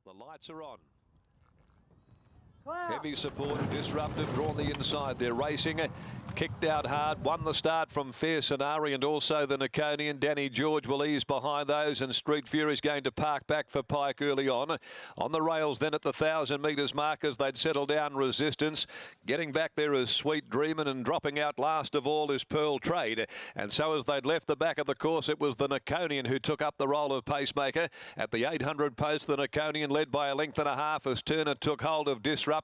The lights are on. Heavy support, Disruptive, drawn the inside. They're racing, kicked out hard, won the start from Fair Scenari and also the Naconian. Danny George will ease behind those, and Street Fury's going to park back for Pike early on. On the rails then at the 1,000 metres mark as they'd settle down Resistance. Getting back there is Sweet Dreamin', and dropping out last of all is Pearl Trade. And so as they'd left the back of the course, it was the Naconian who took up the role of pacemaker. At the 800 post, the Naconian led by a length and a half as Turner took hold of Disruptive.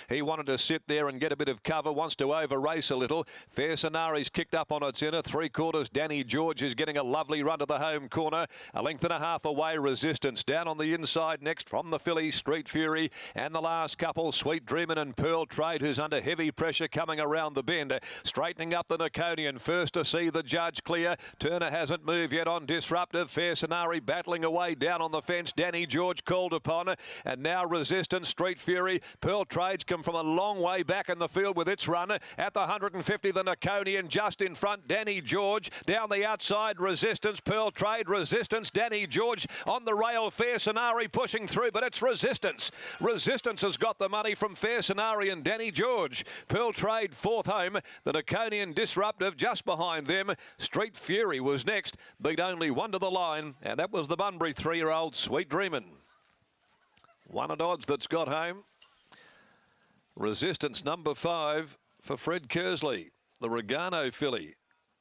He wanted to sit there and get a bit of cover, wants to over race a little. Fair Scenari's kicked up on its inner. 3/4, Danny George is getting a lovely run to the home corner. A length and a half away, Resistance. Down on the inside next from the filly, Street Fury. And the last couple, Sweet Dreamin' and Pearl Trade, who's under heavy pressure coming around the bend. Straightening up the Naconian. First to see the judge clear. Turner hasn't moved yet on Disruptive. Fair Scenari battling away down on the fence. Danny George called upon. And now Resistance, Street Fury. Pearl Trade's come from a long way back in the field with its run. At the 150, the Naconian just in front, Danny George. Down the outside, Resistance, Pearl Trade, Resistance, Danny George on the rail. Fair Scenari pushing through, but it's Resistance. Resistance has got the money from Fair Scenari and Danny George. Pearl Trade fourth home. The Naconian Disruptive just behind them. Street Fury was next, beat only one to the line, and that was the Bunbury 3-year-old Sweet Dreamin'. One at odds that's got home. Resistance number 5 for Fred Kersley. The Regano filly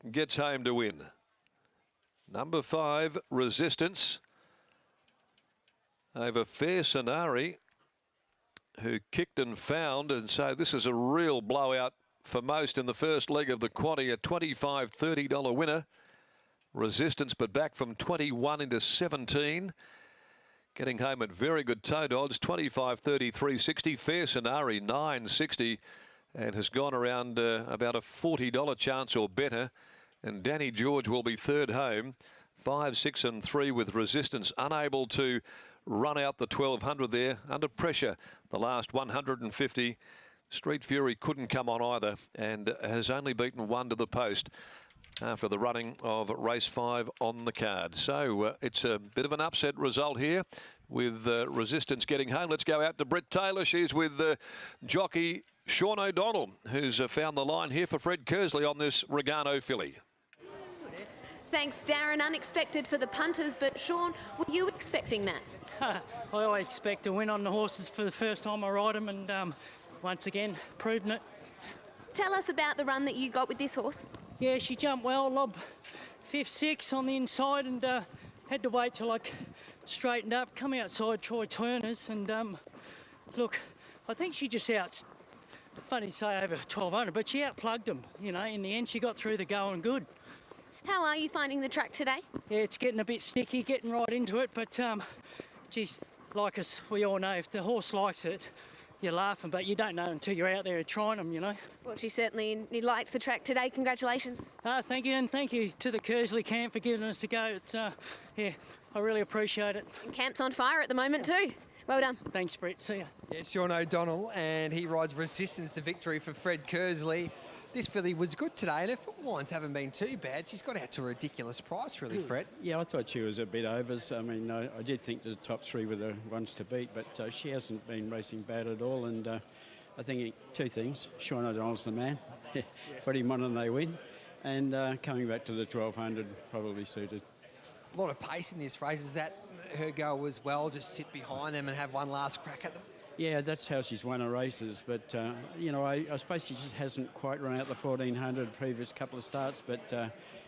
gets home to win. Number 5, Resistance over Fair Scenari, who kicked and found, and so this is a real blowout for most in the first leg of the quaddy. A $25, $30 winner. Resistance, but back from 21 into 17. Getting home at very good tote odds, 25, 30, 360. Fair Scenari, 960, and has gone around about a $40 chance or better. And Danny George will be third home, 5, 6 and 3 with Resistance unable to run out the 1200 there under pressure. The last 150, Street Fury couldn't come on either and has only beaten one to the post after the running of race 5 on the card. So it's a bit of an upset result here with Resistance getting home. Let's go out to Britt Taylor. She's with jockey Sean O'Donnell, who's found the line here for Fred Kersley on this Regano filly. Thanks, Darren. Unexpected for the punters, but Sean, were you expecting that? I expect to win on the horses for the first time I ride them, and once again, proving it. Tell us about the run that you got with this horse. Yeah, she jumped well, lob 5th, 6th on the inside, and had to wait till I straightened up, come outside Troy Turner's, and look, I think she just funny to say over 1200, but she outplugged them, you know. In the end, she got through the going good. How are you finding the track today? Yeah, it's getting a bit sticky, getting right into it, but geez, like us, we all know, if the horse likes it, you're laughing, but you don't know until you're out there trying them, you know. Well, she certainly liked the track today. Congratulations. Thank you, and thank you to the Kersley camp for giving us a go. It's, yeah, I really appreciate it. And camp's on fire at the moment too. Well done. Thanks, Brett. See ya. Yeah, Sean O'Donnell, and he rides Resistance to victory for Fred Kersley. This filly was good today, and her foot lines haven't been too bad. She's got out to a ridiculous price, really, Fred. Yeah, I thought she was a bit overs. I mean, I did think the top 3 were the ones to beat, but she hasn't been racing bad at all. And I think 2 things. Sean O'Donnell's the man. Put him on and they win. And coming back to the 1200, probably suited. A lot of pace in this race. Is that her goal as well? Just sit behind them and have one last crack at them? Yeah, that's how she's won her races. But, you know, I suppose she just hasn't quite run out the 1400 previous couple of starts. But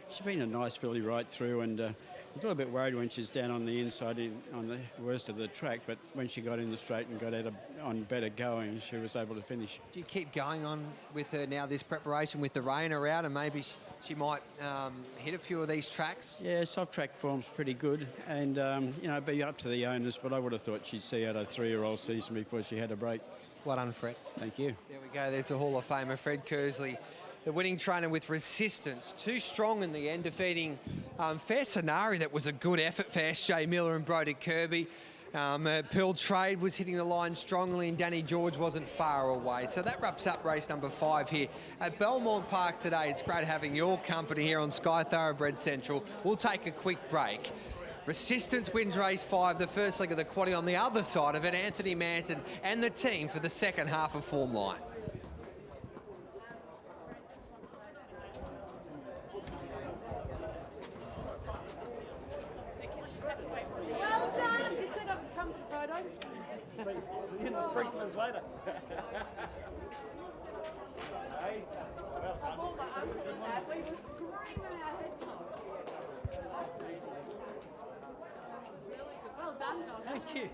she's been a nice filly right through. And I was a little bit worried when she's down on the inside on the worst of the track. But when she got in the straight and got out on better going, she was able to finish. Do you keep going on with her now, this preparation with the rain around, and maybe she might hit a few of these tracks? Yeah, soft track form's pretty good, and you know, be up to the owners, but I would have thought she'd see out a 3-year-old season before she had a break. Well done, Fred. Thank you. There we go, there's the Hall of Famer, Fred Kersley, the winning trainer with Resistance. Too strong in the end, defeating Fair Scenari. That was a good effort for S.J. Miller and Brodie Kirby. Pearl Trade was hitting the line strongly, and Danny George wasn't far away. So that wraps up race number 5 here at Belmont Park today. It's great having your company here on Sky Thoroughbred Central. We'll take a quick break. Resistance wins race 5, the first leg of the quaddy. On the other side of it, Anthony Manton and the team for the second half of Form Line. Well done. You said I would come to the photo. In the sprinklers later. Of all my uncles and dad, we were screaming our heads off. Really good. Well done, Donna. Thank you.